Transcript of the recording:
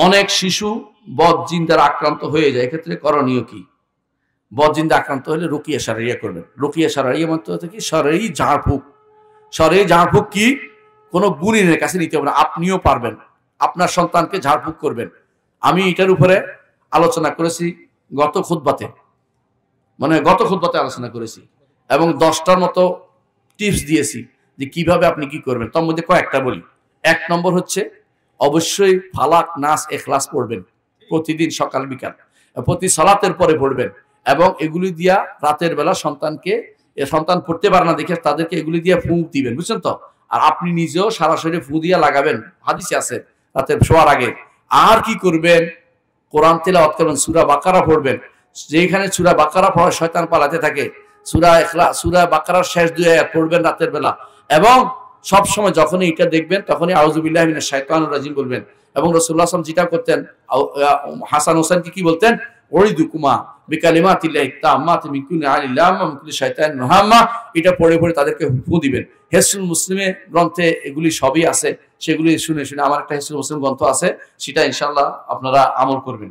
অনেক শিশু বদজিন দ্বারা আক্রান্ত হয়ে যায়, এক্ষেত্রে করণীয় কি? বদজিন দ্বারা আক্রান্ত হলে রুকিয়া শারইয়া করবেন। রুকিয়া শারইয়া মন্ত্র হচ্ছে কি? শরঈ ঝাড়ফুঁক। শরঈ ঝাড়ফুঁক কি? কোনো গুণীনের কাছে নিতে হবে না, আপনিও পারবেন। আপনার সন্তানকে ঝাড়ফুঁক করবেন। আমি এটার উপরে আলোচনা করেছি গত খুতবাতে, আলোচনা করেছি এবং 10টার মতো টিপস দিয়েছি যে কিভাবে আপনি কি করবেন। তার মধ্যে কয়েকটা বলি। 1 নম্বর হচ্ছে অবশ্যই ফালাক, নাস, ইখলাস পড়বেন প্রতিদিন সকাল বিকাল, প্রতি সালাতের পরে পড়বেন এবং এগুলি দিয়া রাতের বেলা সন্তান পড়তে পারে না দেখে তাদেরকে এগুলি দিয়ে ফুঁক দিবেন, বুঝছেন তো? আর আপনি নিজেও সরাসরি ফু দিয়া লাগাবেন, হাদিসে আছে, রাতের শোয়ার আগে। আর কি করবেন? কোরআন তিলাওয়াত করবেন, সূরা বাকারা পড়বেন। যেখানে সূরা বাকারা পড়া শয়তান পালাতে থাকে, সূরা বাকারার শেষ 2 আয়াত পড়বেন রাতের বেলা এবং সব সময় যখনই এটা দেখবেন তখনই আউযু বিল্লাহি মিনাশ শাইতানির রাজিম বলবেন। এবং রাসূলুল্লাহ সাল্লাল্লাহু আলাইহি ওয়াসাল্লাম যেটা করতেন, হাসান হোসেনকে কি বলতেন? উরিদুকুমা বিকালিমাতিল্লাহি তাম্মাতি মিন কুল্লি আইনিন লাম্মা মিন কুল্লি শাইতানিন ওয়াহাম্মা। এটা পড়ে তাদেরকে ফু দিবেন। হিসনুল মুসলিমে গ্রন্থে এগুলি সবই আছে, সেগুলি শুনে আমার একটা হিসনুল মুসলিম গ্রন্থ আছে, সেটা ইনশাআল্লাহ আপনারা আমল করবেন।